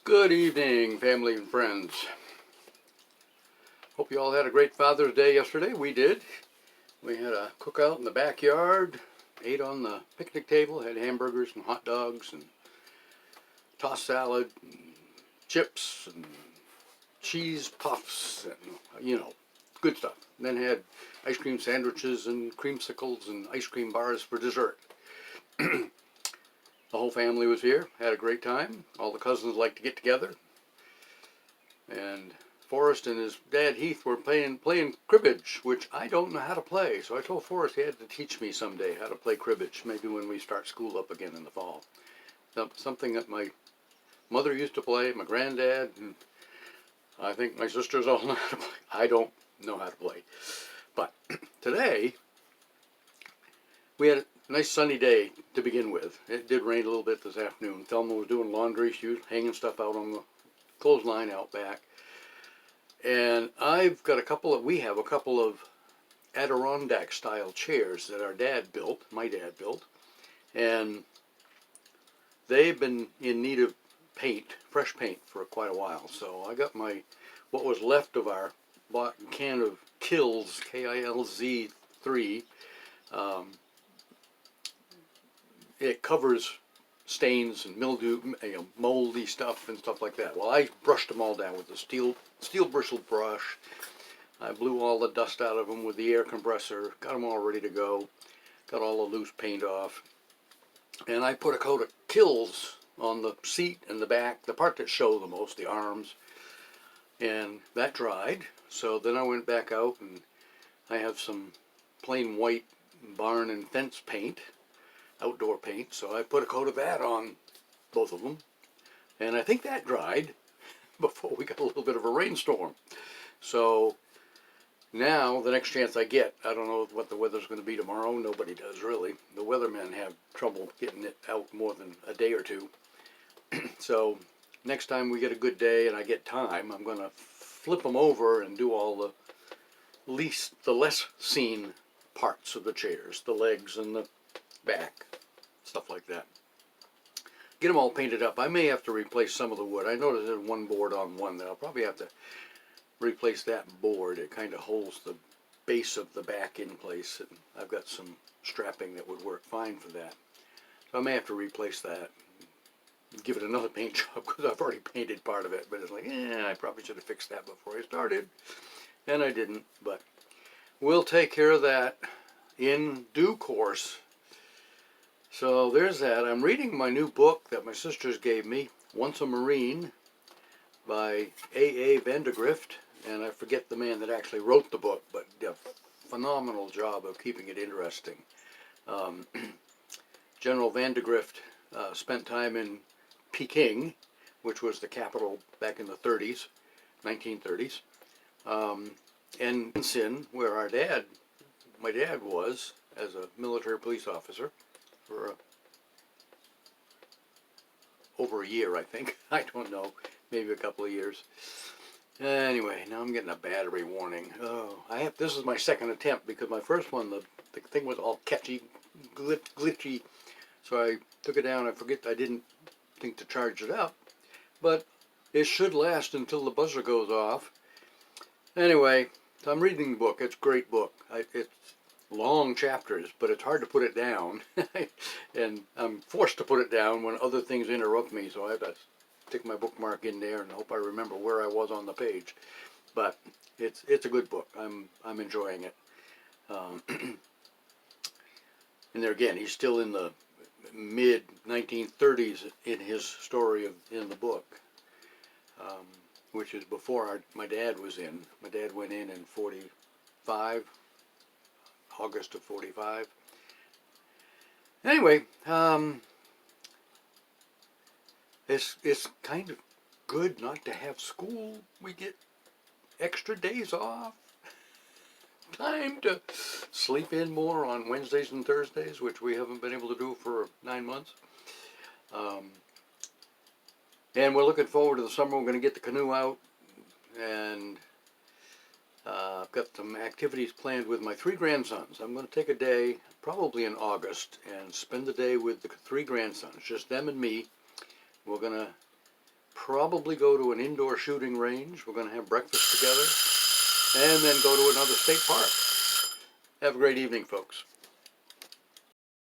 Good evening, family and friends. Hope you all had a great Father's Day yesterday. We did. We had a cookout in the backyard, ate on the picnic table, had hamburgers and hot dogs and tossed salad, and chips and cheese puffs, and good stuff. And then had ice cream sandwiches and creamsicles and ice cream bars for dessert. The whole family was here, had a great time. All the cousins like to get together. And Forrest and his dad Heath were playing cribbage, which I don't know how to play. So I told Forrest he had to teach me someday how to play cribbage, maybe when we start school up again in the fall. Something that my mother used to play, my granddad, and I think my sisters all know how to play. I don't know how to play. But today, we had a nice sunny day to begin with. It did rain a little bit this afternoon. Thelma was doing laundry. She was hanging stuff out on the clothesline out back. And we have a couple of Adirondack style chairs that my dad built, and they've been in need of fresh paint for quite a while. So I got what was left of our can of Kilz, Kilz 3. It covers stains and mildew, moldy stuff and stuff like that. Well, I brushed them all down with a steel bristled brush. I blew all the dust out of them with the air compressor, got them all ready to go, got all the loose paint off, and I put a coat of Kilz on the seat and the back, the part that show the most, the arms, and that dried. So then I went back out and I have some plain white barn and fence paint, outdoor paint, so I put a coat of that on both of them, and I think that dried before we got a little bit of a rainstorm. So now the next chance I get, I don't know what the weather's going to be tomorrow. Nobody does really. The weathermen have trouble getting it out more than a day or two. So next time we get a good day and I get time, I'm going to flip them over and do all the less seen parts of the chairs, the legs and the back, stuff like that. Get them all painted up. I may have to replace some of the wood. I noticed there's one board on one that I'll probably have to replace that board. It kind of holds the base of the back in place, and I've got some strapping that would work fine for that. So I may have to replace that, give it another paint job, because I've already painted part of it, but it's like, I probably should have fixed that before I started, and I didn't, but we'll take care of that in due course. So there's that. I'm reading my new book that my sisters gave me, Once a Marine, by A.A. Vandegrift, and I forget the man that actually wrote the book, but did a phenomenal job of keeping it interesting. General Vandegrift spent time in Peking, which was the capital back in the 1930s, and Sin, where my dad was as a military police officer for over a year, I think. I don't know, maybe a couple of years. Anyway, now I'm getting a battery warning. This is my second attempt, because my first one, the thing was all catchy, glitchy, so I took it down. I didn't think to charge it up, but it should last until the buzzer goes off. Anyway, so I'm reading the book. It's a great book. It's long chapters, but it's hard to put it down, and I'm forced to put it down when other things interrupt me, so I have to stick my bookmark in there and hope I remember where I was on the page. But it's a good book. I'm enjoying it. And there again, he's still in the mid 1930s in his story in the book, which is before my dad was in. My dad went in 45, August of 45. Anyway, it's kind of good not to have school. We get extra days off, time to sleep in more on Wednesdays and Thursdays, which we haven't been able to do for 9 months. And we're looking forward to the summer. We're going to get the canoe out, and I've got some activities planned with my 3 grandsons. I'm going to take a day, probably in August, and spend the day with the 3 grandsons, just them and me. We're going to probably go to an indoor shooting range. We're going to have breakfast together and then go to another state park. Have a great evening, folks.